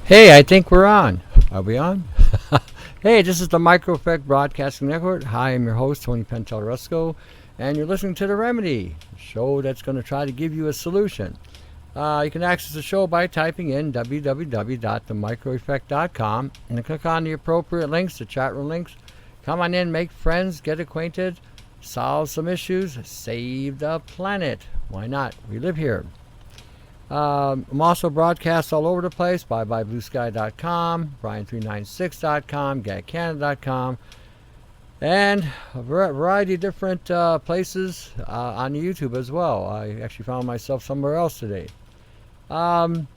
Hey, I think we're on. Are we on? Hey, this is the Micro Effect Broadcasting Network. Hi, I'm your host, Tony Pentelresco, and you're listening to The Remedy, a show that's going to try to give you a solution. You can access the show by typing in www.themicroeffect.com and then click on the appropriate links, the chat room links. Come on in, make friends, get acquainted, solve some issues, save the planet. Why not? We live here. I'm also broadcast all over the place, byebyebluesky.com, brian396.com, gagcanada.com, and a variety of different places on YouTube as well. I actually found myself somewhere else today. I'm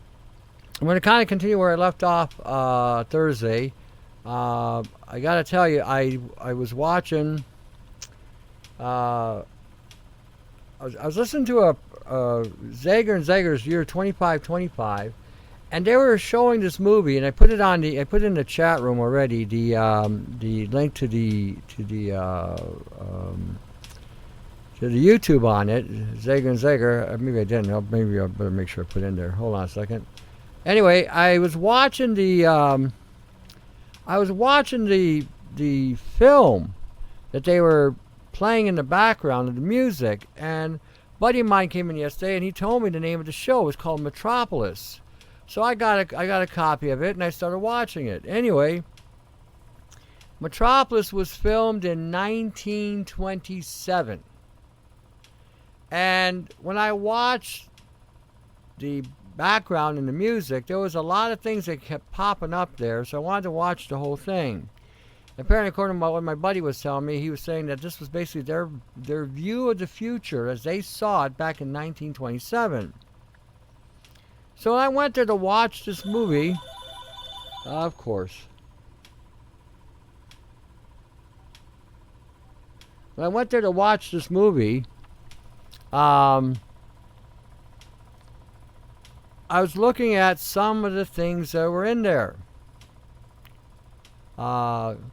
going to kind of continue where I left off Thursday. I got to tell you, I was watching, I was listening to a Zager and Zager's Year 2525, and they were showing this movie, and I put it in the chat room already. The link to the YouTube on it, Zager and Zager. Maybe I didn't. Maybe I better make sure I put it in there. Hold on a second. Anyway, I was watching the film that they were playing in the background of the music, and a buddy of mine came in yesterday and he told me the name of the show was called Metropolis. So I got a copy of it and I started watching it. Anyway, Metropolis was filmed in 1927. And when I watched the background and the music, there was a lot of things that kept popping up there, so I wanted to watch the whole thing. Apparently, according to what my buddy was telling me, he was saying that this was basically their view of the future as they saw it back in 1927. So I went there to watch this movie, of course. When I went there to watch this movie, I was looking at some of the things that were in there.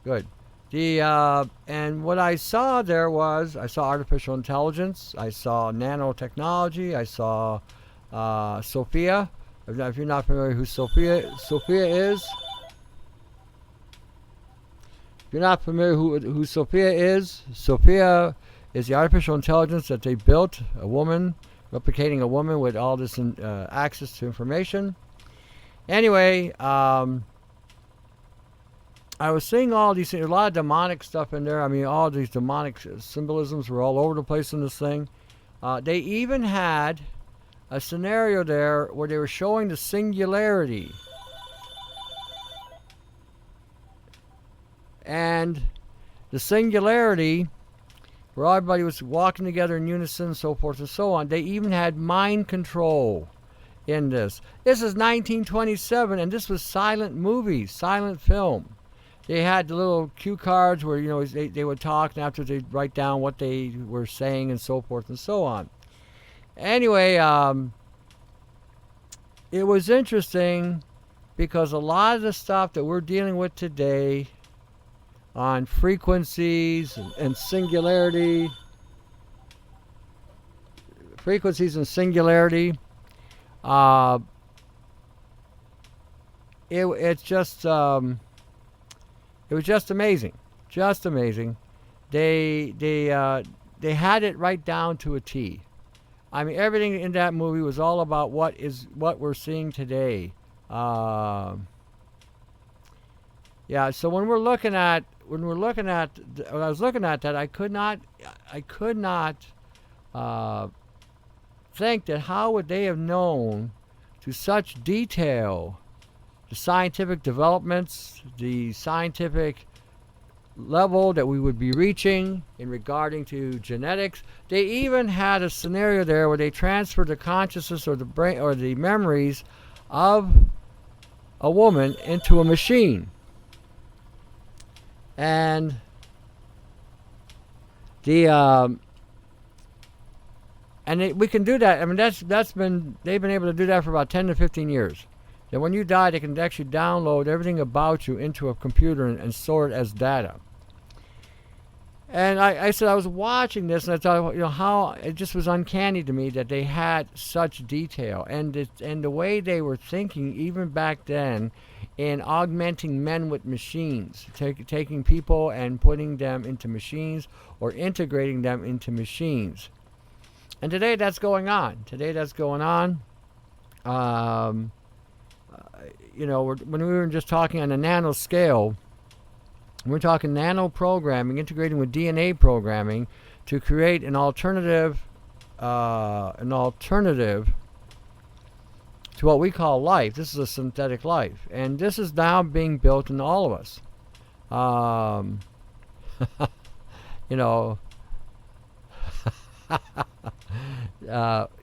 Good. And what I saw there was, I saw artificial intelligence, I saw nanotechnology, I saw Sophia. If you're not familiar with who Sophia is, if you're not familiar who Sophia is the artificial intelligence that they built, a woman, replicating a woman with all this access to information. Anyway, I was seeing all these things, a lot of demonic stuff in there. I mean, all these demonic symbolisms were all over the place in this thing. They even had a scenario there where they were showing the singularity. And the singularity, where everybody was walking together in unison, so forth and so on. They even had mind control in this. This is 1927, and this was silent movies, silent film. They had the little cue cards where, you know, they would talk, and after they'd write down what they were saying and so forth and so on. Anyway, it was interesting because a lot of the stuff that we're dealing with today on frequencies and singularity, it was just amazing, They had it right down to a T. I mean, everything in that movie was all about what we're seeing today. Yeah. So when I was looking at that, I could not think that how would they have known to such detail the scientific developments, the scientific level that we would be reaching in regarding to genetics. They even had a scenario there where they transferred the consciousness or the brain or the memories of a woman into a machine. And we can do that. I mean, they've been able to do that for about 10 to 15 years. That when you die, they can actually download everything about you into a computer and store it as data. And I said I was watching this, and I thought, how it just was uncanny to me that they had such detail, and the way they were thinking even back then, in augmenting men with machines, taking people and putting them into machines or integrating them into machines. And today that's going on. When we were just talking on a nano scale, we're talking nano programming, integrating with DNA programming to create an alternative to what we call life. This is a synthetic life, and this is now being built in all of us.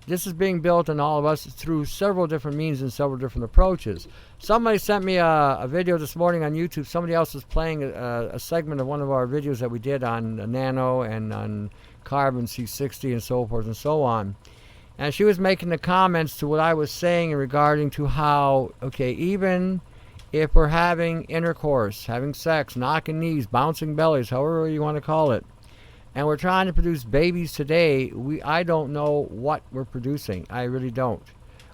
This is being built in all of us through several different means and several different approaches. Somebody sent me a video this morning on YouTube. Somebody else was playing a segment of one of our videos that we did on nano and on carbon C60 and so forth and so on. And she was making the comments to what I was saying regarding to how, okay, even if we're having intercourse, having sex, knocking knees, bouncing bellies, however you want to call it, and we're trying to produce babies today, I don't know what we're producing. I really don't.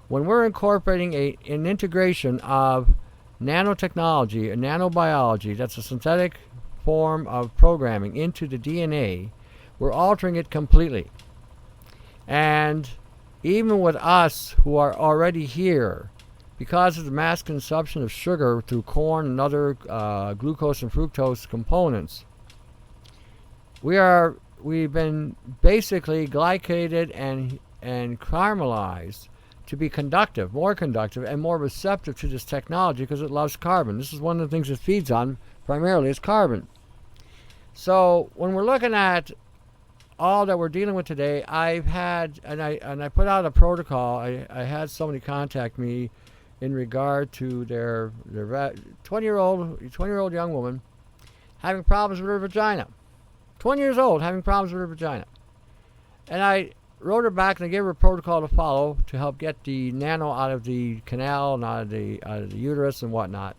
When we're incorporating an integration of nanotechnology, a nanobiology, that's a synthetic form of programming, into the DNA, we're altering it completely. And even with us who are already here, because of the mass consumption of sugar through corn and other glucose and fructose components, we've been basically glycated and caramelized to be conductive, more conductive, and more receptive to this technology because it loves carbon. This is one of the things it feeds on primarily, is carbon. So when we're looking at all that we're dealing with today, I've had, and I put out a protocol. I had somebody contact me in regard to their 20-year-old young woman having problems with her vagina. 20 years old, having problems with her vagina. And I wrote her back and I gave her a protocol to follow to help get the nano out of the canal and out of the uterus and whatnot.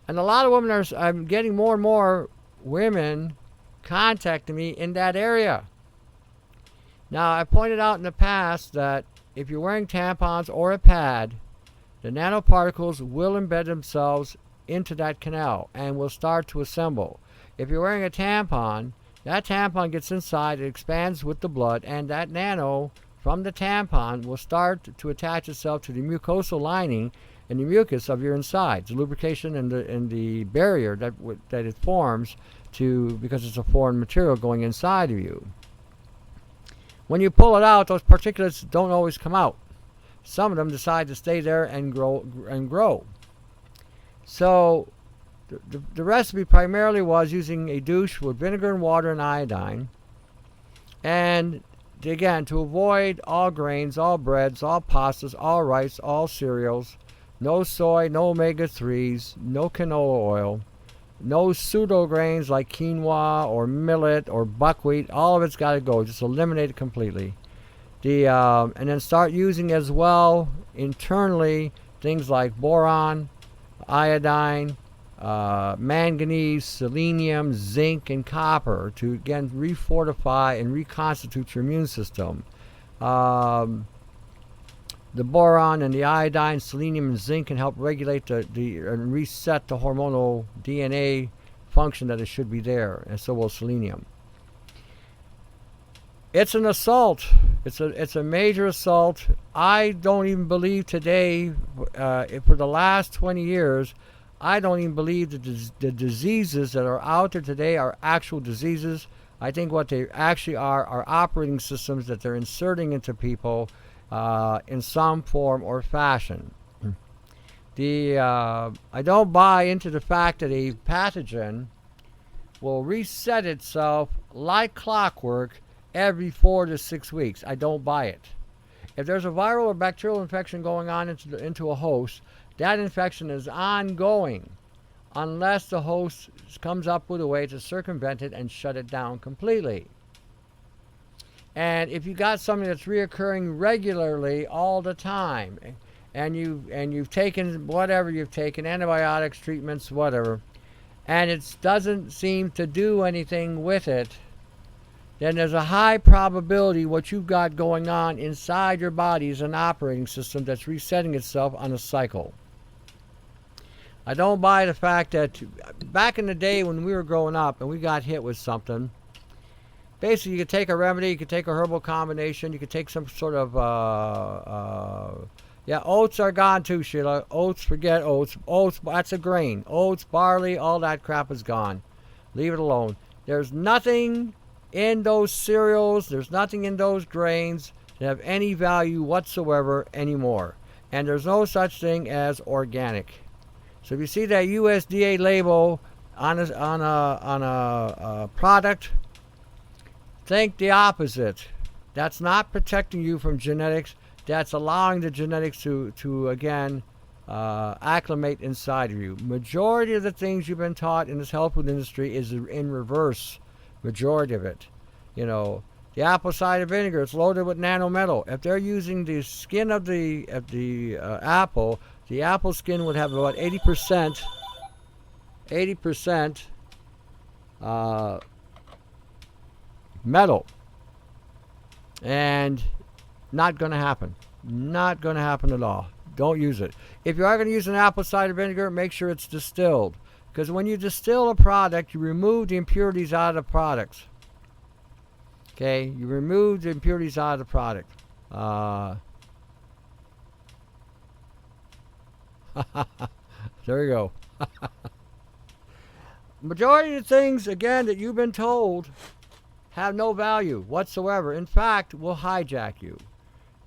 And a lot of women I'm getting more and more women contacting me in that area. Now, I pointed out in the past that if you're wearing tampons or a pad, the nanoparticles will embed themselves into that canal and will start to assemble. If you're wearing a tampon, that tampon gets inside, it expands with the blood, and that nano from the tampon will start to attach itself to the mucosal lining and the mucus of your insides, the lubrication and the barrier that it forms because it's a foreign material going inside of you. When you pull it out, those particulates don't always come out. Some of them decide to stay there and grow. So the recipe primarily was using a douche with vinegar and water and iodine. And again, to avoid all grains, all breads, all pastas, all rice, all cereals, no soy, no omega-3s, no canola oil, no pseudo grains like quinoa or millet or buckwheat. All of it's got to go. Just eliminate it completely. And then start using as well internally things like boron, iodine, manganese, selenium, zinc, and copper to again refortify and reconstitute your immune system. The boron and the iodine, selenium, and zinc can help regulate and reset the hormonal DNA function that it should be there, and so will selenium. It's an assault. It's a major assault. I don't even believe today, for the last 20 years, I don't even believe that the diseases that are out there today are actual diseases. I think what they actually are operating systems that they're inserting into people in some form or fashion. I don't buy into the fact that a pathogen will reset itself like clockwork every 4 to 6 weeks. I don't buy it. If there's a viral or bacterial infection going on into a host, that infection is ongoing unless the host comes up with a way to circumvent it and shut it down completely. And if you got something that's reoccurring regularly all the time, and you've taken whatever you've taken, antibiotics, treatments, whatever, and it doesn't seem to do anything with it, then there's a high probability what you've got going on inside your body is an operating system that's resetting itself on a cycle. I don't buy the fact that back in the day when we were growing up and we got hit with something, basically you could take a remedy, you could take a herbal combination, you could take some sort of, oats are gone too, Sheila. Oats, forget oats. Oats, that's a grain. Oats, barley, all that crap is gone. Leave it alone. There's nothing in those cereals, there's nothing in those grains that have any value whatsoever anymore. And there's no such thing as organic. So if you see that USDA label on a product, think the opposite. That's not protecting you from genetics. That's allowing the genetics to again, acclimate inside of you. Majority of the things you've been taught in this health food industry is in reverse. Majority of it. You know, the apple cider vinegar, it's loaded with nanometal. If they're using the skin of the apple, the apple skin would have about 80% metal. And not going to happen. Not going to happen at all. Don't use it. If you are going to use an apple cider vinegar, make sure it's distilled. Because when you distill a product, you remove the impurities out of the products. Okay? You remove the impurities out of the product. There you go. Majority of the things, again, that you've been told have no value whatsoever. In fact, will hijack you.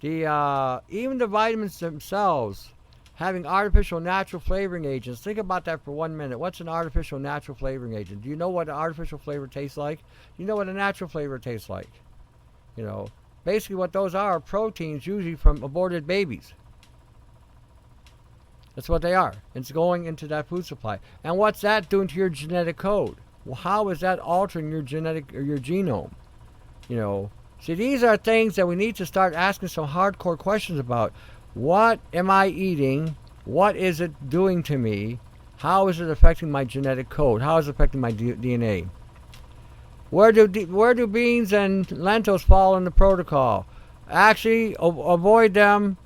Even the vitamins themselves, having artificial natural flavoring agents. Think about that for 1 minute. What's an artificial natural flavoring agent? Do you know what an artificial flavor tastes like? Do you know what a natural flavor tastes like? You know, basically what those are proteins, usually from aborted babies. That's what they are. It's going into that food supply. And what's that doing to your genetic code? Well, how is that altering your genetic or your genome? You know, see, these are things that we need to start asking some hardcore questions about. What am I eating? What is it doing to me? How is it affecting my genetic code? How is it affecting my DNA? Where do beans and lentils fall in the protocol? Actually, avoid them.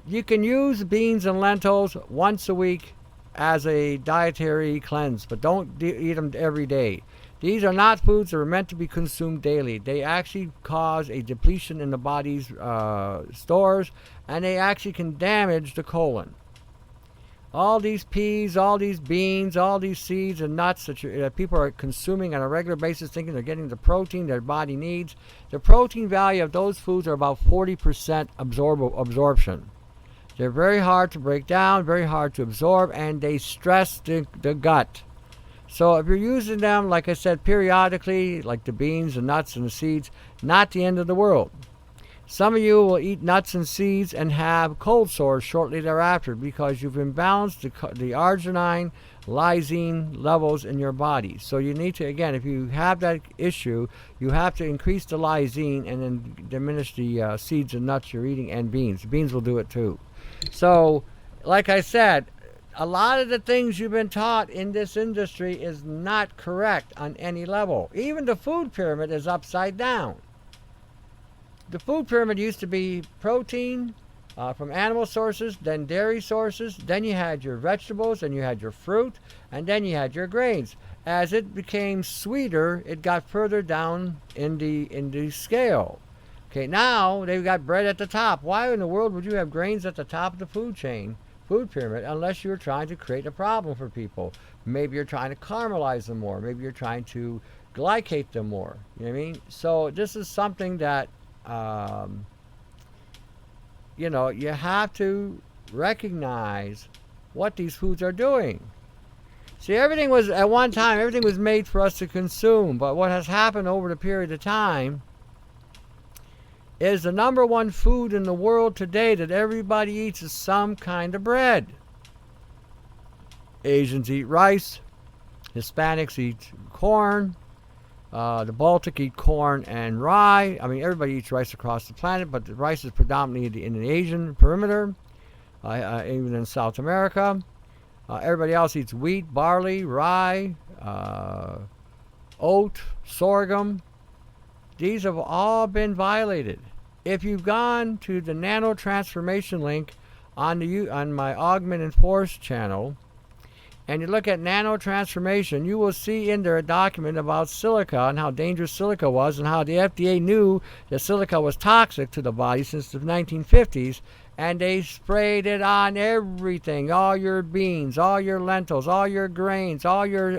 You can use beans and lentils once a week as a dietary cleanse, but don't eat them every day. These are not foods that are meant to be consumed daily. They actually cause a depletion in the body's stores, and they actually can damage the colon. All these peas, all these beans, all these seeds and nuts that people are consuming on a regular basis thinking they're getting the protein their body needs, the protein value of those foods are about 40% absorption. They're very hard to break down, very hard to absorb, and they stress the gut. So if you're using them, like I said, periodically, like the beans, the nuts, and the seeds, not the end of the world. Some of you will eat nuts and seeds and have cold sores shortly thereafter because you've imbalanced the arginine, lysine levels in your body. So you need to, again, if you have that issue, you have to increase the lysine and then diminish the seeds and nuts you're eating and beans. Beans will do it too. So, like I said, a lot of the things you've been taught in this industry is not correct on any level. Even the food pyramid is upside down. The food pyramid used to be protein from animal sources, then dairy sources, then you had your vegetables, and you had your fruit, and then you had your grains. As it became sweeter, it got further down in the scale. Okay, now they've got bread at the top. Why in the world would you have grains at the top of the food pyramid, unless you're trying to create a problem for people? Maybe you're trying to caramelize them more. Maybe you're trying to glycate them more. You know what I mean? So this is something that, you have to recognize what these foods are doing. See, at one time, everything was made for us to consume. But what has happened over the period of time is the number one food in the world today that everybody eats is some kind of bread. Asians eat rice. Hispanics eat corn. The Baltic eat corn and rye. I mean, everybody eats rice across the planet, but the rice is predominantly in the Asian perimeter, even in South America. Everybody else eats wheat, barley, rye, oat, sorghum. These have all been violated. If you've gone to the nanotransformation link on my Augment and Force channel, and you look at nanotransformation, you will see in there a document about silica and how dangerous silica was and how the FDA knew that silica was toxic to the body since the 1950s, and they sprayed it on everything, all your beans, all your lentils, all your grains, all your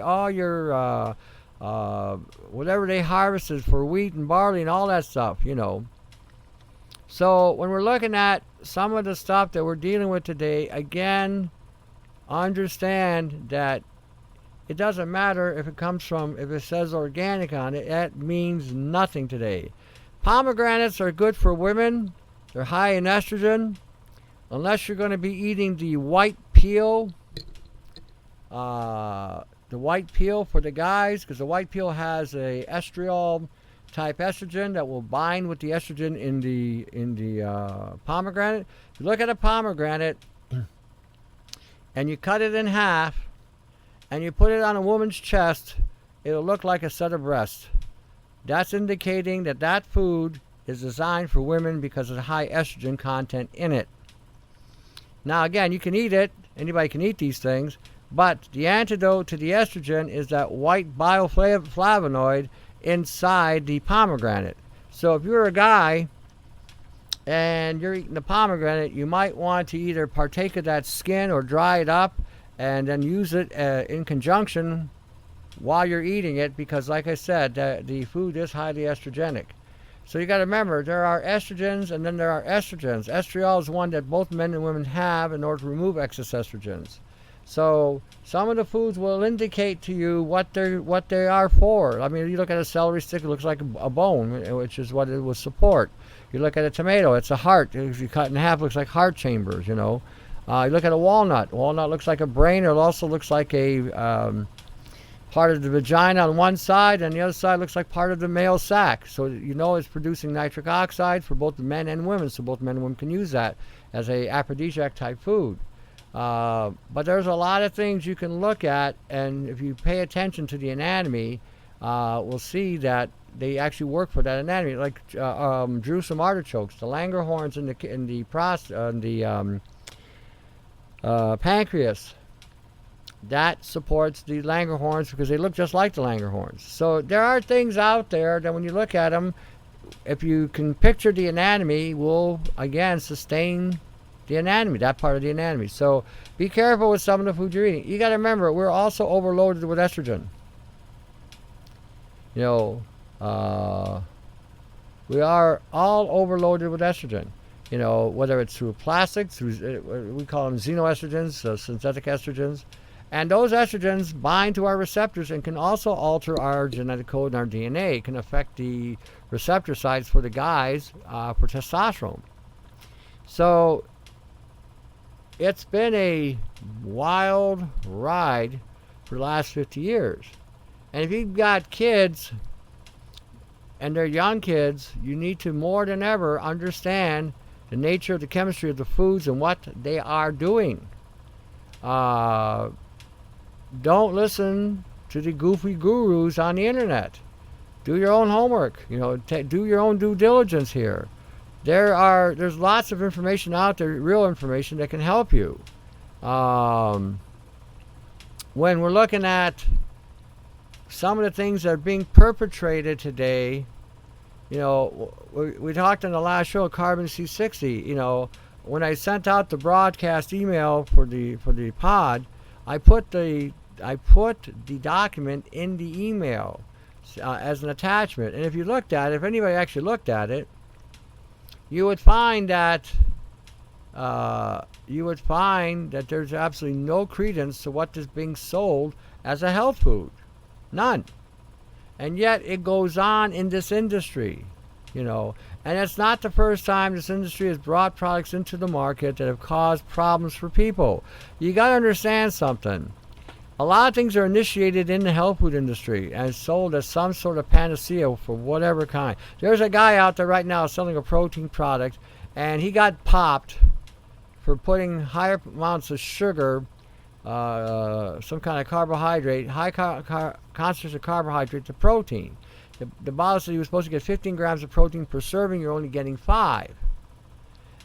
whatever they harvested for wheat and barley and all that stuff, you know. So when we're looking at some of the stuff that we're dealing with today, again, understand that it doesn't matter if it says organic on it, that means nothing today. Pomegranates are good for women. They're high in estrogen. Unless you're going to be eating the white peel, for the guys, because the white peel has a estriol type estrogen that will bind with the estrogen in the pomegranate. If you look at a pomegranate and you cut it in half and you put it on a woman's chest, it'll look like a set of breasts. That's indicating that that food is designed for women because of the high estrogen content in it. Now again, you can eat it. Anybody can eat these things. But the antidote to the estrogen is that white bioflavonoid inside the pomegranate. So if you're a guy and you're eating the pomegranate, you might want to either partake of that skin or dry it up and then use it in conjunction while you're eating it, because like I said, the food is highly estrogenic. So you got to remember, there are estrogens and then there are estrogens. Estriol is one that both men and women have in order to remove excess estrogens. So some of the foods will indicate to you what they are for. I mean, you look at a celery stick, it looks like a bone, which is what it will support. You look at a tomato, it's a heart. If you cut in half, it looks like heart chambers, you know. You look at a walnut. Walnut looks like a brain. It also looks like a part of the vagina on one side, and the other side looks like part of the male sac. So you know it's producing nitric oxide for both the men and women, so both men and women can use that as a aphrodisiac type food. But there's a lot of things you can look at, and if you pay attention to the anatomy, we'll see that they actually work for that anatomy. Like Jerusalem artichokes, the Langerhorns in the pancreas, that supports the Langerhorns because they look just like the Langerhorns. So there are things out there that when you look at them, if you can picture the anatomy, will again sustain the anatomy, that part of the anatomy. So be careful with some of the food you're eating. You got to remember, we're also overloaded with estrogen. You know, we are all overloaded with estrogen. You know, whether it's through plastics, through we call them xenoestrogens, synthetic estrogens. And those estrogens bind to our receptors and can also alter our genetic code in our DNA. It can affect the receptor sites for the guys for testosterone. So it's been a wild ride for the last 50 years. And if you've got kids and they're young kids, you need to more than ever understand the nature of the chemistry of the foods and what they are doing. Don't listen to the goofy gurus on the internet. Do your own homework. You know, do your own due diligence here. There's lots of information out there, real information that can help you. When we're looking at some of the things that are being perpetrated today, you know, we talked in the last show, Carbon C60. You know, when I sent out the broadcast email for the pod, I put the document in the email as an attachment. And if you looked at it, if anybody actually looked at it, you would find that there's absolutely no credence to what is being sold as a health food. None. And yet it goes on in this industry, you know. And it's not the first time this industry has brought products into the market that have caused problems for people. You got to understand something. A lot of things are initiated in the health food industry and sold as some sort of panacea for whatever kind. There's a guy out there right now selling a protein product, and he got popped for putting higher amounts of sugar some kind of carbohydrate, high concentration of carbohydrate to protein. The bottle said he was supposed to get 15 grams of protein per serving. You're only getting 5.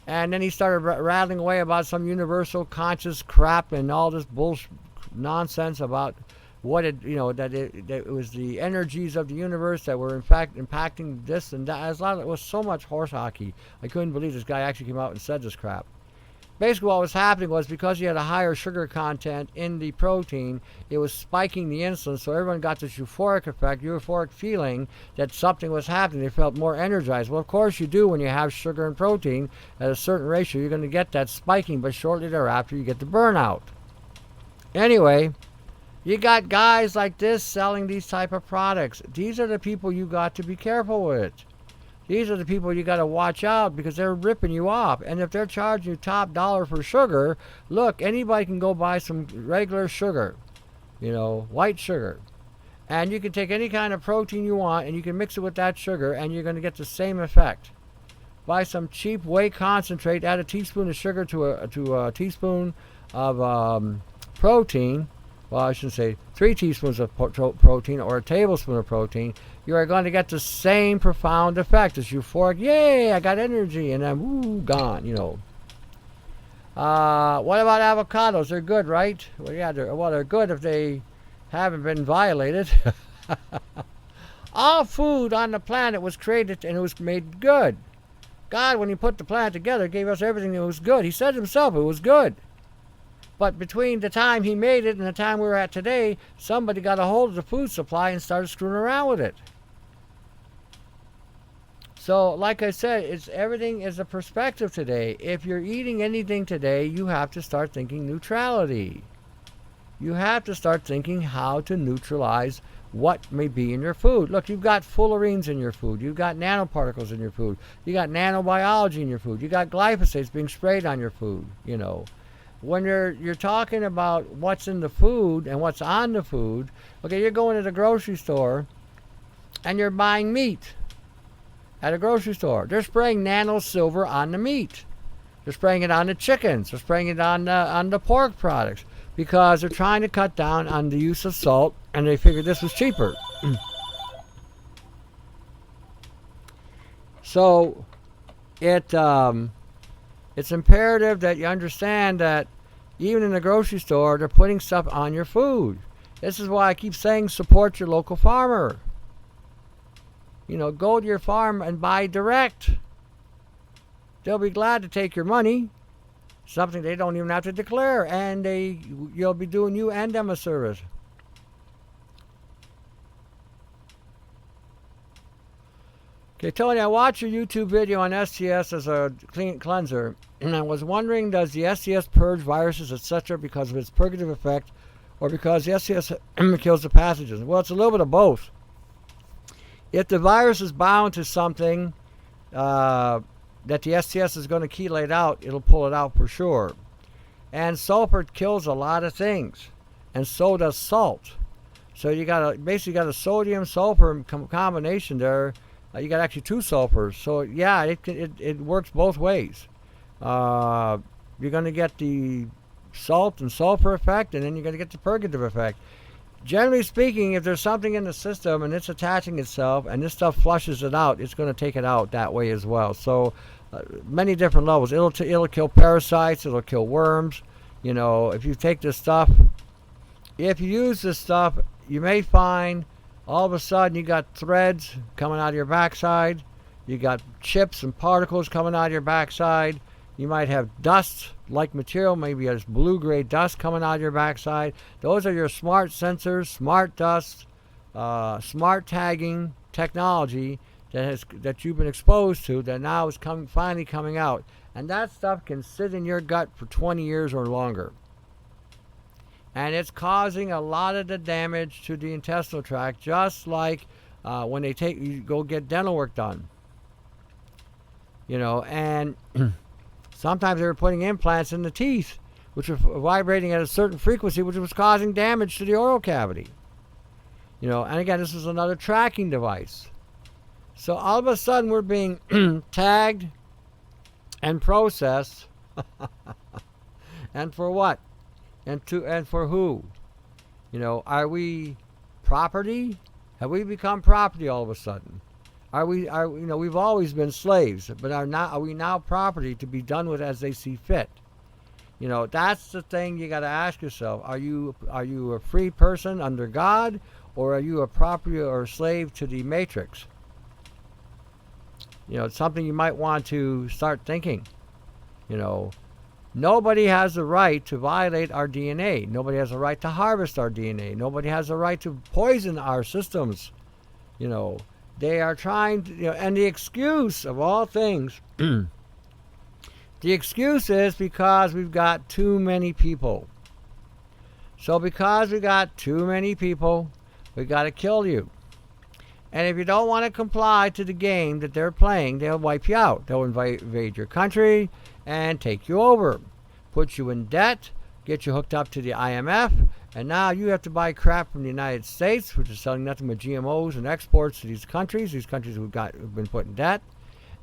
And then he started rattling away about some universal conscious crap and all this bullshit nonsense about what that it was the energies of the universe that were in fact impacting this and that. It was so much horse hockey. I couldn't believe this guy actually came out and said this crap. Basically what was happening was because he had a higher sugar content in the protein, it was spiking the insulin, so everyone got this euphoric effect, euphoric feeling that something was happening. They felt more energized. Well, of course you do when you have sugar and protein at a certain ratio. You're going to get that spiking, but shortly thereafter you get the burnout. Anyway, you got guys like this selling these type of products. These are the people you got to be careful with. These are the people you got to watch out because they're ripping you off. And if they're charging you top dollar for sugar, look, anybody can go buy some regular sugar, white sugar. And you can take any kind of protein you want and you can mix it with that sugar and you're going to get the same effect. Buy some cheap whey concentrate, add a teaspoon of sugar to a teaspoon of protein. Well, I should say 3 teaspoons of protein or a tablespoon of protein. You are going to get the same profound effect. It's euphoric. Yay, I got energy. And then, gone, What about avocados? They're good, right? Well, yeah, they're good if they haven't been violated. All food on the planet was created and it was made good. God, when he put the planet together, gave us everything that was good. He said himself it was good. But between the time he made it and the time we're at today, somebody got a hold of the food supply and started screwing around with it. So, like I said, everything is a perspective today. If you're eating anything today, you have to start thinking neutrality. You have to start thinking how to neutralize what may be in your food. Look, you've got fullerenes in your food. You've got nanoparticles in your food. You got nanobiology in your food. You got glyphosates being sprayed on your food, When you're talking about what's in the food and what's on the food, okay, you're going to the grocery store and you're buying meat at a grocery store. They're spraying nano silver on the meat. They're spraying it on the chickens. They're spraying it on the pork products because they're trying to cut down on the use of salt and they figured this was cheaper. So it's imperative that you understand that even in the grocery store, they're putting stuff on your food. This is why I keep saying support your local farmer. Go to your farm and buy direct. They'll be glad to take your money, something they don't even have to declare, and you'll be doing you and them a service. Okay, Tony, I watched your YouTube video on STS as a clean cleanser, and I was wondering, does the STS purge viruses, etc., because of its purgative effect, or because the STS kills the pathogens? Well, it's a little bit of both. If the virus is bound to something that the STS is going to chelate out, it'll pull it out for sure. And sulfur kills a lot of things, and so does salt. So you basically got a sodium sulfur combination there. You got actually 2 sulfurs. So yeah, it works both ways. You're going to get the salt and sulfur effect, and then you're going to get the purgative effect. Generally speaking, if there's something in the system and it's attaching itself and this stuff flushes it out, it's going to take it out that way as well. So many different levels. It'll kill parasites. It'll kill worms. If you take this stuff, if you use this stuff, you may find all of a sudden you got threads coming out of your backside. You got chips and particles coming out of your backside. You might have dust-like material, maybe a blue-gray dust coming out of your backside. Those are your smart sensors, smart dust, smart tagging technology that you've been exposed to that now is finally coming out. And that stuff can sit in your gut for 20 years or longer. And it's causing a lot of the damage to the intestinal tract, just like when you go get dental work done. And sometimes they were putting implants in the teeth, which were vibrating at a certain frequency, which was causing damage to the oral cavity. And again, this is another tracking device. So all of a sudden we're being tagged and processed. And for what? And for who? Are we property? Have we become property all of a sudden? We've always been slaves, but are we now property to be done with as they see fit? That's the thing you got to ask yourself. Are you a free person under God, or are you a property or a slave to the matrix? It's something you might want to start thinking. Nobody has the right to violate our DNA. Nobody has the right to harvest our DNA. Nobody has the right to poison our systems. They are trying to, and the excuse of all things, the excuse is because we've got too many people. So because we got too many people, we got to kill you. And if you don't want to comply to the game that they're playing, they'll wipe you out. They'll invade your country and take you over, put you in debt, get you hooked up to the IMF, and now you have to buy crap from the United States, which is selling nothing but GMOs and exports to these countries who've been put in debt.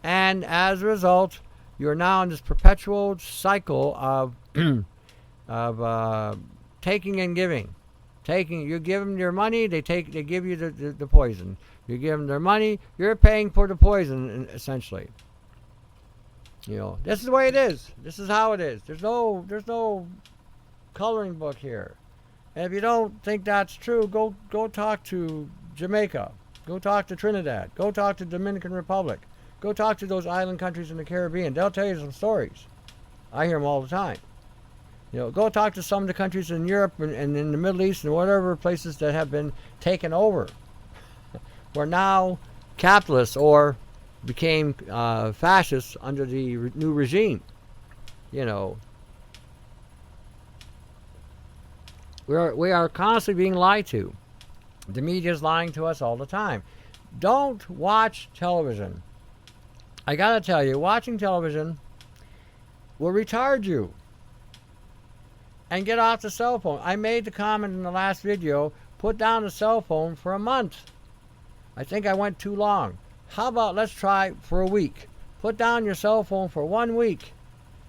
And as a result, you're now in this perpetual cycle of taking and giving. You give them your money, they give you the poison. You give them their money, you're paying for the poison, essentially. This is the way it is. This is how it is. There's no coloring book here. And if you don't think that's true, go talk to Jamaica. Go talk to Trinidad. Go talk to Dominican Republic. Go talk to those island countries in the Caribbean. They'll tell you some stories. I hear them all the time. Go talk to some of the countries in Europe and in the Middle East and whatever places that have been taken over. We're now capitalists or became fascists under the new regime. We are constantly being lied to. The media is lying to us all the time. Don't watch television. I gotta tell you, watching television will retard you. And get off the cell phone. I made the comment in the last video, put down the cell phone for a month. I think I went too long. How about let's try for a week? Put down your cell phone for 1 week.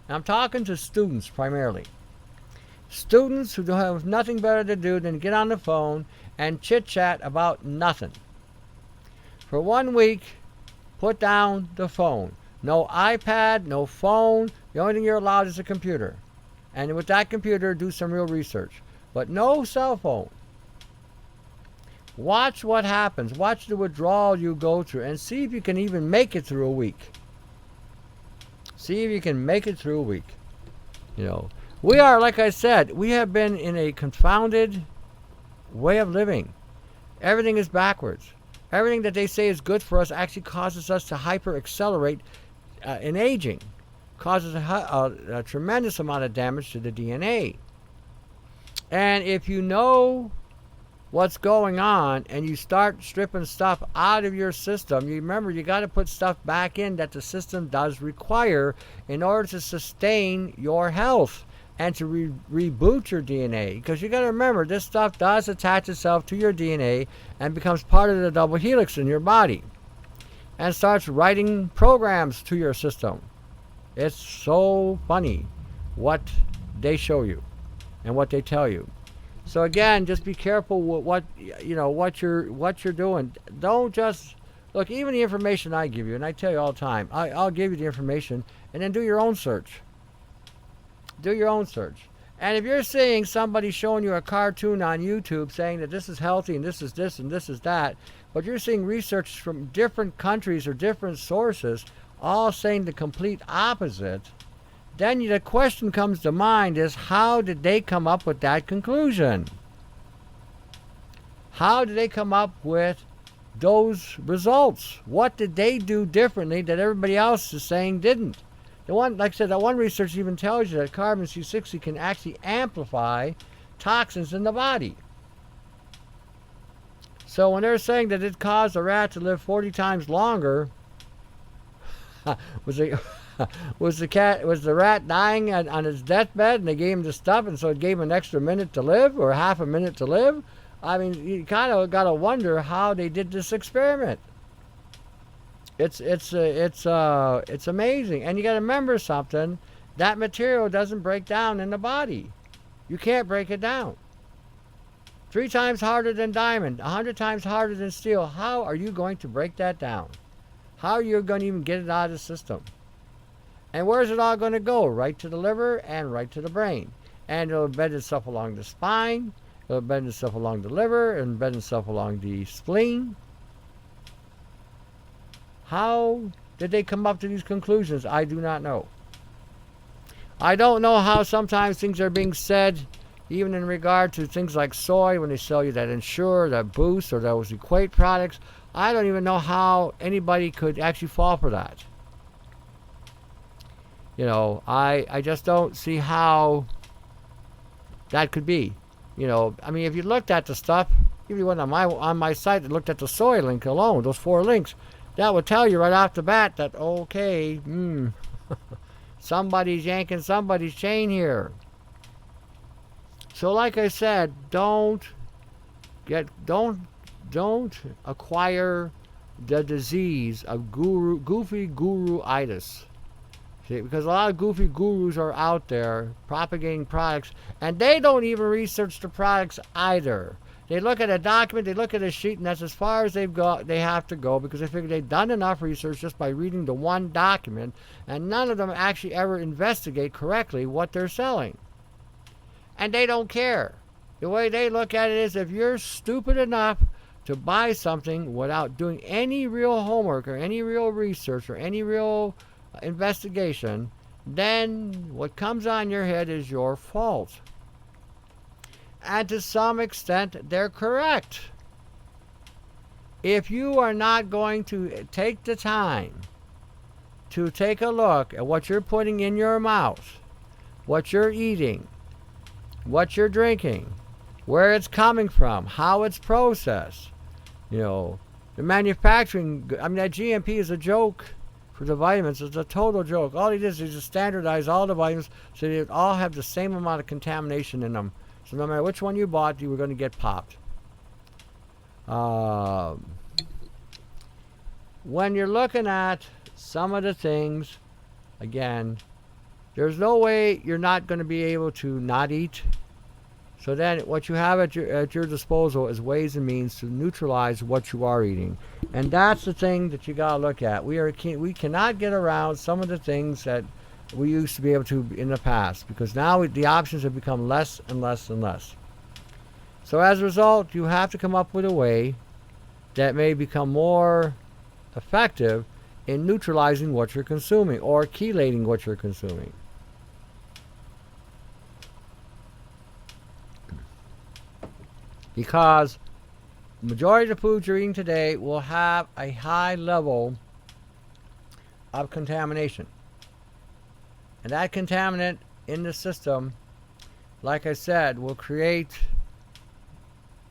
And I'm talking to students primarily. Students who have nothing better to do than get on the phone and chit-chat about nothing. For 1 week, put down the phone. No iPad, no phone. The only thing you're allowed is a computer. And with that computer, do some real research. But no cell phone. Watch what happens. Watch the withdrawal you go through and see if you can even make it through a week. See if you can make it through a week. We are, like I said, we have been in a confounded way of living. Everything is backwards. Everything that they say is good for us actually causes us to hyper accelerate in aging. Causes a tremendous amount of damage to the DNA. And if you know what's going on and you start stripping stuff out of your system, you remember you got to put stuff back in that the system does require in order to sustain your health and to reboot your DNA. Because you got to remember, this stuff does attach itself to your DNA and becomes part of the double helix in your body and starts writing programs to your system. It's so funny what they show you and what they tell you. So again, just be careful with what you're doing. Don't just look. Even the information I give you, and I tell you all the time, I'll give you the information, and then do your own search. Do your own search. And if you're seeing somebody showing you a cartoon on YouTube saying that this is healthy and this is this and this is that, but you're seeing research from different countries or different sources all saying the complete opposite, then the question comes to mind is, how did they come up with that conclusion? How did they come up with those results? What did they do differently that everybody else is saying didn't? The one, like I said, that one research even tells you that carbon C60 can actually amplify toxins in the body. So when they're saying that it caused a rat to live 40 times longer, was the rat dying on his deathbed and they gave him the stuff and so it gave him an extra minute to live or half a minute to live? I mean, you kind of got to wonder how they did this experiment. It's amazing. And you got to remember something, that material doesn't break down in the body. You can't break it down. 3 times harder than diamond, 100 times harder than steel. How are you going to break that down? How are you going to even get it out of the system? And where's it all going to go? Right to the liver and right to the brain. And it'll embed itself along the spine, it'll embed itself along the liver, and embed itself along the spleen. How did they come up to these conclusions? I do not know. I don't know how sometimes things are being said, even in regard to things like soy, when they sell you that Ensure, that Boost, or those Equate products. I don't even know how anybody could actually fall for that. You know, I just don't see how that could be. You know, I mean, if you looked at the stuff, if you went on my site and looked at the soy link alone, those 4 links, that would tell you right off the bat that, okay, somebody's yanking somebody's chain here. So like I said, don't acquire the disease of goofy guru-itis. See, because a lot of goofy gurus are out there propagating products, and they don't even research the products either. They look at a document, they look at a sheet, and that's as far as they have to go, because they figure they've done enough research just by reading the one document, and none of them actually ever investigate correctly what they're selling. And they don't care. The way they look at it is, if you're stupid enough to buy something without doing any real homework or any real research or any real investigation, then what comes on your head is your fault. And to some extent, they're correct. If you are not going to take the time to take a look at what you're putting in your mouth, what you're eating, what you're drinking, where it's coming from, how it's processed, you know, the manufacturing, I mean, that GMP is a joke for the vitamins. It's a total joke. All it is just standardize all the vitamins so they all have the same amount of contamination in them. So no matter which one you bought, you were going to get popped. When you're looking at some of the things, again, there's no way you're not going to be able to not eat. So then what you have at your disposal is ways and means to neutralize what you are eating. And that's the thing that you got to look at. We cannot get around some of the things that we used to be able to in the past, because now the options have become less and less and less. So as a result, you have to come up with a way that may become more effective in neutralizing what you're consuming or chelating what you're consuming. Because the majority of the foods you're eating today will have a high level of contamination. And that contaminant in the system, like I said, will create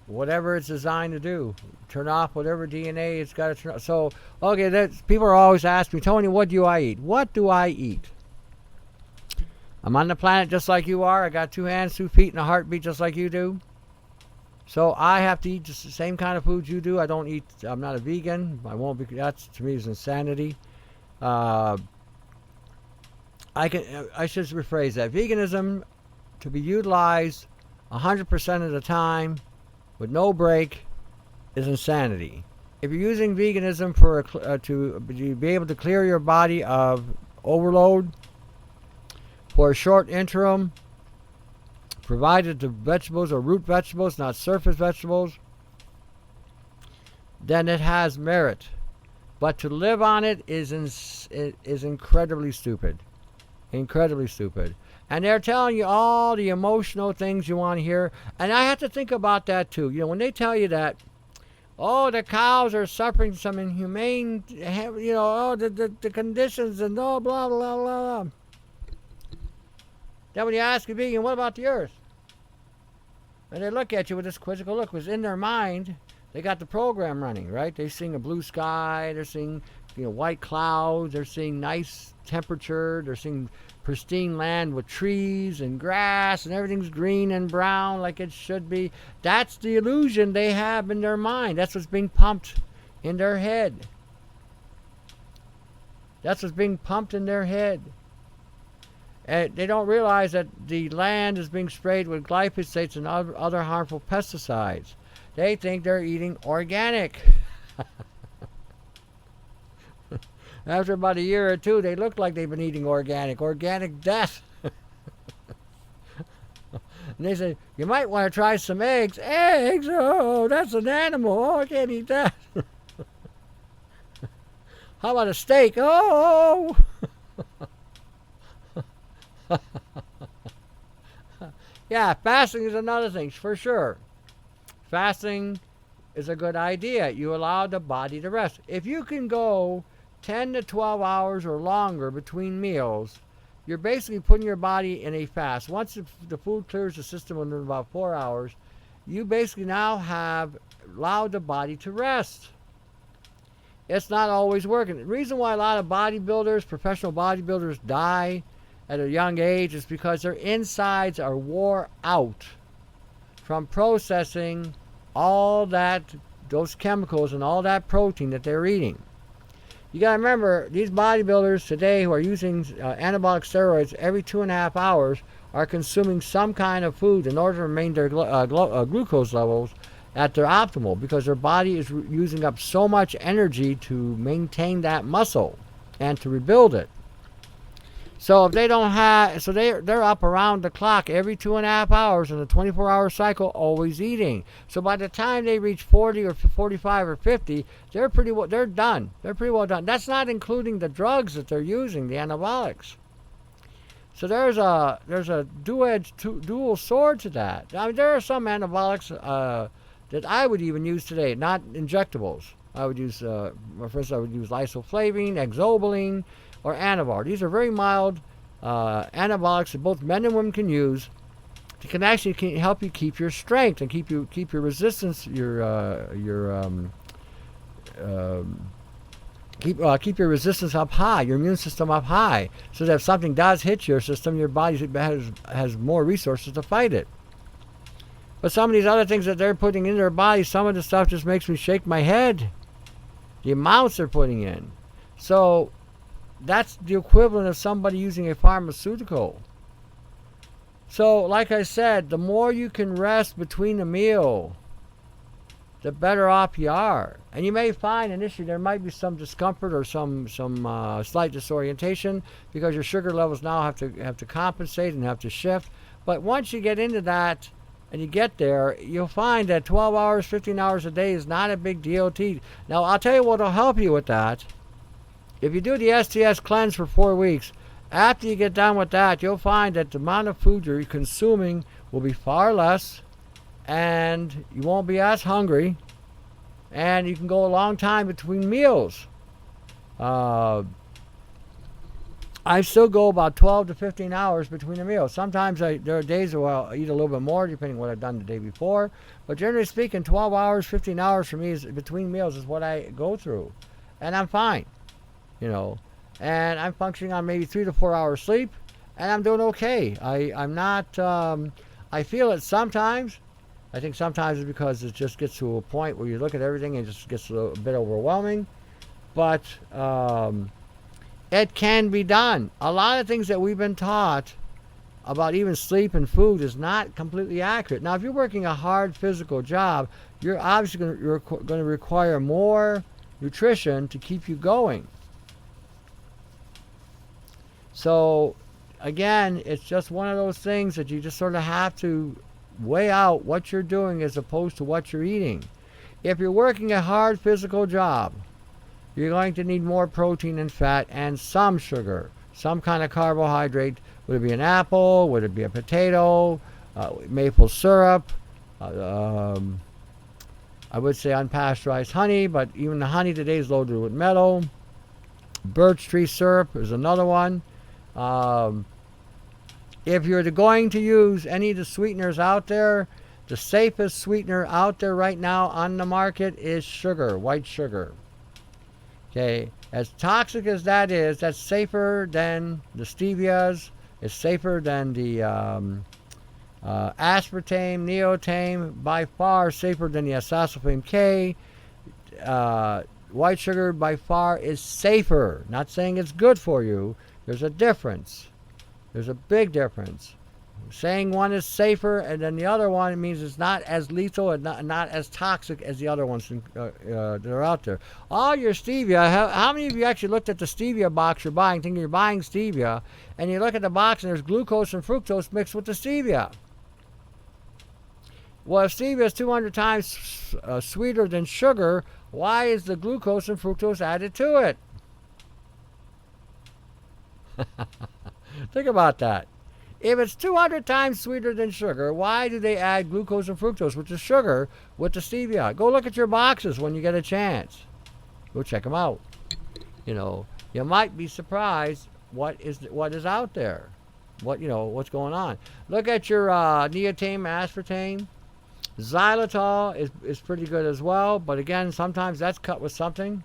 whatever it's designed to do. Turn off whatever DNA it's got to turn off. So, okay, people are always asking me, Tony, what do I eat? What do I eat? I'm on the planet just like you are. I got 2 hands, 2 feet, and a heartbeat just like you do. So I have to eat the same kind of foods you do. I'm not a vegan. I won't be. That to me is insanity. I should rephrase that. Veganism, to be utilized 100% of the time with no break, is insanity. If you're using veganism to be able to clear your body of overload for a short interim, provided the vegetables are root vegetables, not surface vegetables, then it has merit. But to live on it is incredibly stupid. Incredibly stupid. And they're telling you all the emotional things you want to hear. And I have to think about that too. You know, when they tell you that, oh, the cows are suffering some inhumane, you know, the conditions and blah, blah, blah, blah. Then when you ask a vegan, what about the earth? And they look at you with this quizzical look, because in their mind, they got the program running, right? They're seeing a blue sky, they're seeing, you know, white clouds, they're seeing nice temperature, they're seeing pristine land with trees and grass and everything's green and brown like it should be. That's the illusion they have in their mind. That's what's being pumped in their head. That's what's being pumped in their head. And they don't realize that the land is being sprayed with glyphosates and other harmful pesticides. They think they're eating organic. After about a year or two, they look like they've been eating organic death. And they say, you might want to try some eggs. Eggs? Oh, that's an animal. Oh, I can't eat that. How about a steak? Oh! Yeah, fasting is another thing, for sure. Fasting is a good idea. You allow the body to rest. If you can go 10 to 12 hours or longer between meals, you're basically putting your body in a fast. Once the food clears the system in about 4 hours, you basically now have allowed the body to rest. It's not always working. The reason why a lot of bodybuilders, professional bodybuilders, die at a young age is because their insides are wore out from processing all those chemicals and all that protein that they're eating. You got to remember, these bodybuilders today who are using anabolic steroids every 2.5 hours are consuming some kind of food in order to maintain their glucose levels at their optimal, because their body is using up so much energy to maintain that muscle and to rebuild it. So if they don't have, so they're up around the clock every 2.5 hours in a 24-hour cycle, always eating. So by the time they reach 40 or 45 or 50, they're done. They're pretty well done. That's not including the drugs that they're using, the anabolics. So there's a dual sword to that. I mean, there are some anabolics that I would even use today, not injectables. I would use, for instance, I would use isoflavine, exobilin, or Anavar. These are very mild anabolics that both men and women can use. It can actually help you keep your strength and keep your resistance, keep your resistance up high, your immune system up high, so that if something does hit your system, your body has more resources to fight it. But some of these other things that they're putting in their body, some of the stuff just makes me shake my head. The amounts they're putting in. So that's the equivalent of somebody using a pharmaceutical. So, like I said, the more you can rest between a meal, the better off you are. And you may find initially there might be some discomfort or some slight disorientation because your sugar levels now have to compensate and have to shift. But once you get into that and you get there, you'll find that 12 hours, 15 hours a day is not a big deal. Now, I'll tell you what will help you with that. If you do the STS cleanse for 4 weeks, after you get done with that, you'll find that the amount of food you're consuming will be far less, and you won't be as hungry, and you can go a long time between meals. I still go about 12 to 15 hours between the meals. Sometimes there are days where I'll eat a little bit more, depending on what I've done the day before. But generally speaking, 12 hours, 15 hours for me between meals is what I go through, and I'm fine. And I'm functioning on maybe 3 to 4 hours sleep, and I'm doing okay. I'm not, I feel it sometimes. I think sometimes it's because it just gets to a point where you look at everything and it just gets a bit overwhelming. But it can be done. A lot of things that we've been taught about even sleep and food is not completely accurate. Now, if you're working a hard physical job, you're obviously going to require more nutrition to keep you going. So, again, it's just one of those things that you just sort of have to weigh out what you're doing as opposed to what you're eating. If you're working a hard physical job, you're going to need more protein and fat and some sugar, some kind of carbohydrate. Would it be an apple? Would it be a potato? Maple syrup? I would say unpasteurized honey, but even the honey today is loaded with metal. Birch tree syrup is another one. If you're going to use any of the sweeteners out there, the safest sweetener out there right now on the market is sugar, white sugar. Okay, as toxic as that is, that's safer than the stevias. It's safer than the aspartame, neotame, by far safer than the asasulfame K. White sugar by far is safer. Not saying it's good for you. There's a difference. There's a big difference. Saying one is safer and then the other one means it's not as lethal and not as toxic as the other ones that are out there. All your stevia, how many of you actually looked at the stevia box you're buying, thinking you're buying stevia, and you look at the box and there's glucose and fructose mixed with the stevia? Well, if stevia is 200 times sweeter than sugar, why is the glucose and fructose added to it? Think about that. If it's 200 times sweeter than sugar, why do they add glucose and fructose, which is sugar, with the stevia? Go look at your boxes when you get a chance. Go check them out. You might be surprised what is out there. What's going on. Look at your neotame, aspartame. Xylitol is pretty good as well, but again, sometimes that's cut with something.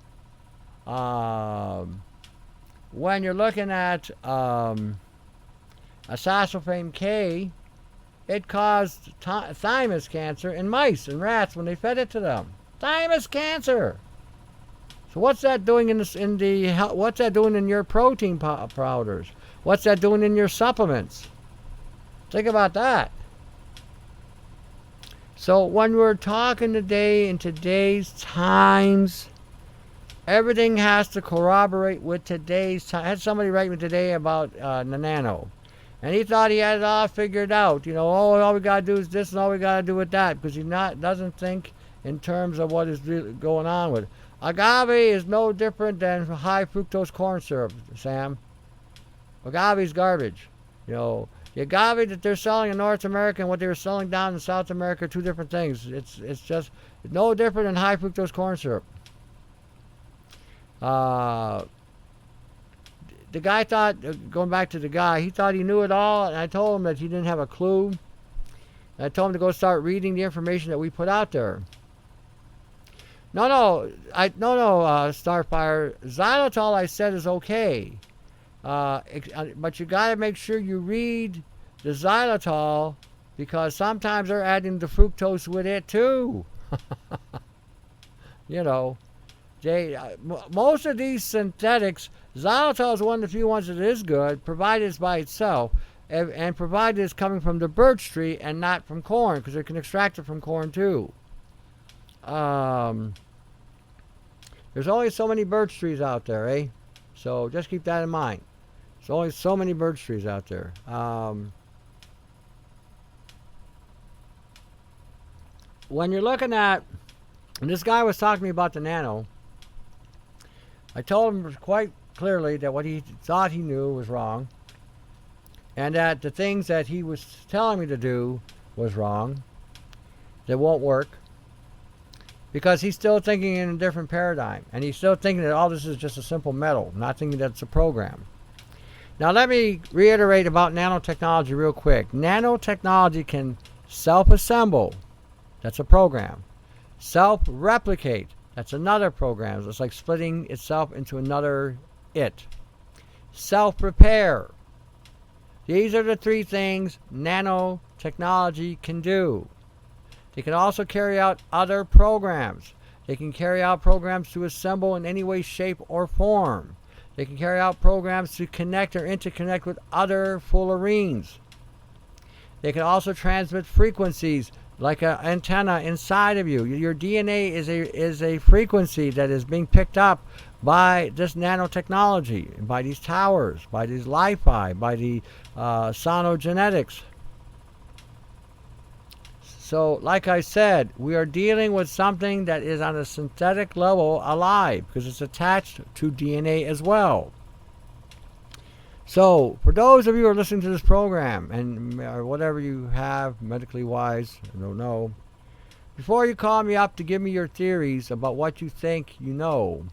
When you're looking at aspartame K, it caused thymus cancer in mice and rats when they fed it to them. Thymus cancer. So what's that doing what's that doing in your protein powders? What's that doing in your supplements? Think about that. So when we're talking today in today's times, everything has to corroborate with today's time. I had somebody write me today about the nano. And he thought he had it all figured out. All we got to do is this and all we got to do with that. Because he doesn't think in terms of what is really going on with it. Agave is no different than high fructose corn syrup, Sam. Agave is garbage. The agave that they're selling in North America and what they were selling down in South America are two different things. It's just no different than high fructose corn syrup. The guy thought, going back to the guy, he thought he knew it all, and I told him that he didn't have a clue. And I told him to go start reading the information that we put out there. No, Starfire. Xylitol, I said, is okay. But you got to make sure you read the xylitol, because sometimes they're adding the fructose with it too. Most of these synthetics, xylitol is one of the few ones that is good, provided it's by itself, and provided it's coming from the birch tree and not from corn, because they can extract it from corn too. There's only so many birch trees out there, eh? So just keep that in mind. There's only so many birch trees out there. When you're looking at, and this guy was talking to me about the nano, I told him quite clearly that what he thought he knew was wrong, and that the things that he was telling me to do was wrong, that won't work, because he's still thinking in a different paradigm, and he's still thinking that all this is just a simple metal, not thinking that it's a program. Now let me reiterate about nanotechnology real quick. Nanotechnology can self-assemble, that's a program. Self-replicate, that's another program. It's like splitting itself into another it. Self-repair. These are the three things nanotechnology can do. They can also carry out other programs. They can carry out programs to assemble in any way, shape, or form. They can carry out programs to connect or interconnect with other fullerenes. They can also transmit frequencies like an antenna inside of you. Your DNA is a frequency that is being picked up by this nanotechnology, by these towers, by these Li-Fi, by the sonogenetics. So, like I said, we are dealing with something that is on a synthetic level alive, because it's attached to DNA as well. So, for those of you who are listening to this program, and or whatever you have medically wise, I don't know, before you call me up to give me your theories about what you think you know,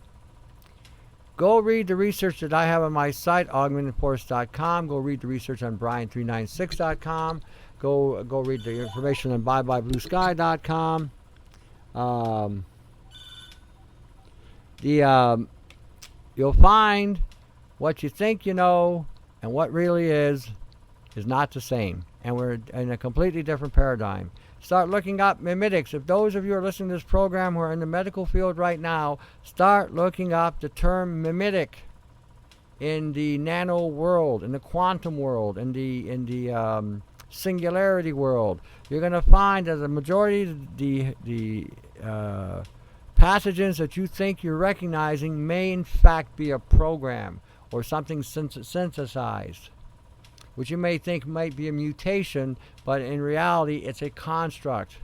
go read the research that I have on my site, augmentedforce.com. Go read the research on Brian396.com. Go read the information on byebyebluesky.com. You'll find what you think you know and what really is not the same. And we're in a completely different paradigm. Start looking up mimetics. If those of you are listening to this program who are in the medical field right now, start looking up the term mimetic. in the nano world, in the quantum world, in the singularity world. You're going to find that the majority of the pathogens that you think you're recognizing may in fact be a program or something synthesized, which you may think might be a mutation, but in reality it's a construct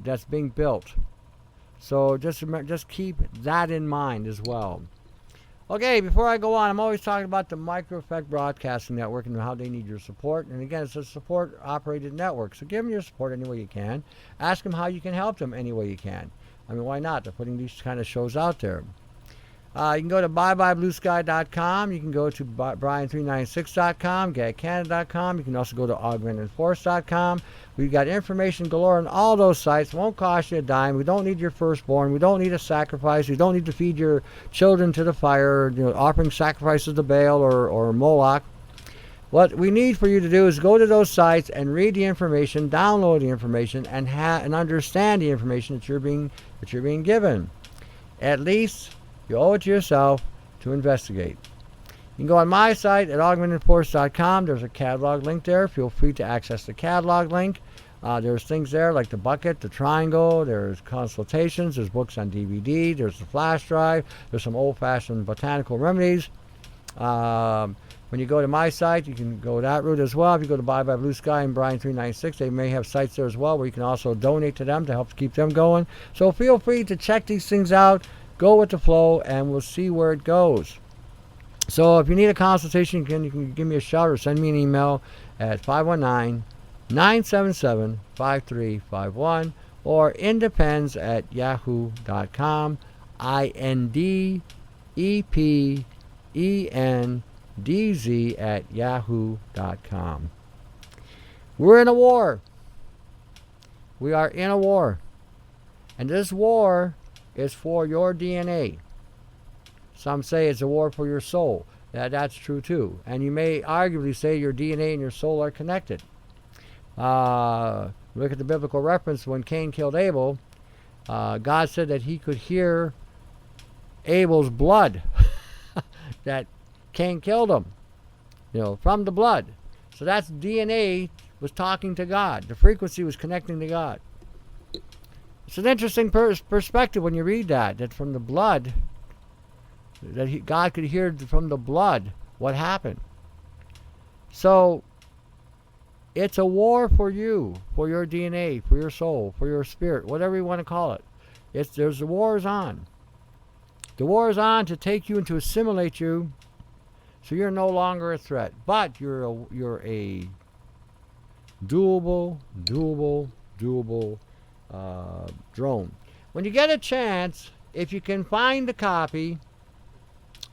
that's being built. So just keep that in mind as well. Okay, before I go on, I'm always talking about the Micro Effect Broadcasting Network and how they need your support. And again, it's a support-operated network, so give them your support any way you can. Ask them how you can help them any way you can. I mean, why not? They're putting these kind of shows out there. You can go to byebyebluesky.com. You can go to brian396.com, getcanada.com. You can also go to augmentedforce.com. We've got information galore on all those sites. It won't cost you a dime. We don't need your firstborn. We don't need a sacrifice. We don't need to feed your children to the fire, offering sacrifices to Baal or Moloch. What we need for you to do is go to those sites and read the information, download the information, and understand the information that you're being given. At least you owe it to yourself to investigate. You can go on my site at augmentedforce.com. There's a catalog link there. Feel free to access the catalog link. There's things there like the bucket, the triangle. There's consultations. There's books on DVD. There's the flash drive. There's some old-fashioned botanical remedies. When you go to my site, you can go that route as well. If you go to Bye Bye Blue Sky and Brian396, they may have sites there as well where you can also donate to them to help keep them going. So feel free to check these things out. Go with the flow, and we'll see where it goes. So if you need a consultation, you can give me a shout or send me an email at 519-977-5351 or independs@yahoo.com, INDEPENDZ@yahoo.com. We're in a war. We are in a war. And this war is for your DNA. Some say it's a war for your soul. That's true too. And you may arguably say your DNA and your soul are connected. Look at the biblical reference when Cain killed Abel. God said that he could hear Abel's blood. That Cain killed him, from the blood. So that's DNA was talking to God. The frequency was connecting to God. It's an interesting perspective when you read that from the blood, that God could hear from the blood what happened. So it's a war for you, for your DNA, for your soul, for your spirit, whatever you want to call it. The war is on. The war is on to take you and to assimilate you, so you're no longer a threat. But you're a doable drone. When you get a chance, if you can find a copy,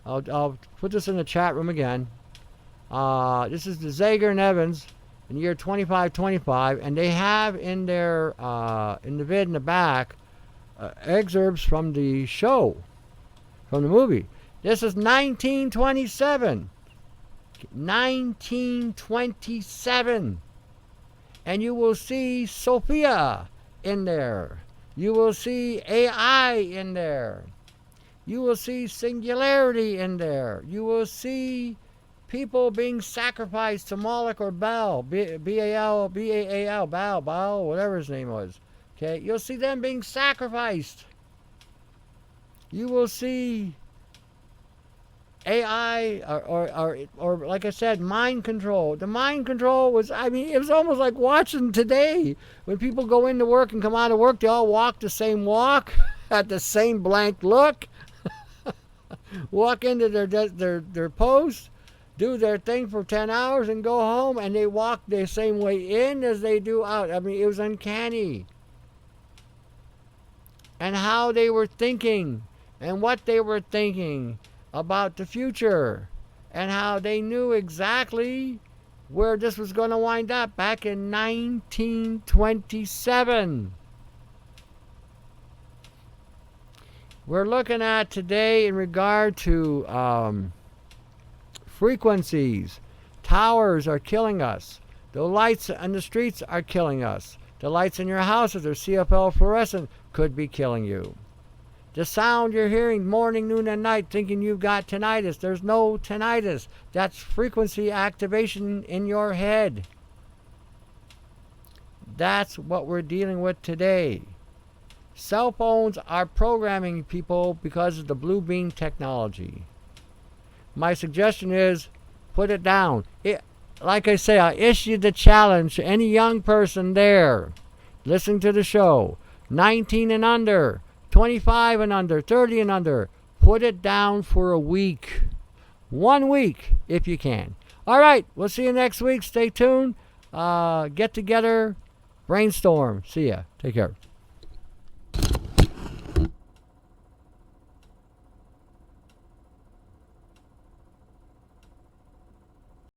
I'll put this in the chat room again. This is the Zager and Evans in the year 2525, and they have in their in the vid in the back excerpts from the show, from the movie. This is 1927. 1927. And you will see Sophia in there. You will see AI in there. You will see singularity in there. You will see people being sacrificed to Moloch or Baal, B-A-L, Baal, whatever his name was. Okay, you'll see them being sacrificed. You will see AI or like I said, mind control. The mind control was, it was almost like watching today when people go into work and come out of work, they all walk the same walk, at the same blank look, walk into their post, do their thing for 10 hours and go home, and they walk the same way in as they do out. It was uncanny. And how they were thinking and what they were thinking about the future, and how they knew exactly where this was going to wind up back in 1927. We're looking at today in regard to frequencies. Towers are killing us. The lights on the streets are killing us. The lights in your houses are CFL fluorescent, could be killing you. The sound you're hearing morning, noon, and night thinking you've got tinnitus. There's no tinnitus. That's frequency activation in your head. That's what we're dealing with today. Cell phones are programming people because of the blue beam technology. My suggestion is put it down. Like I say, I issue the challenge to any young person there listening to the show, 19 and under, 25 and under, 30 and under. Put it down for a week. 1 week, if you can. All right, we'll see you next week. Stay tuned. Get together. Brainstorm. See ya. Take care.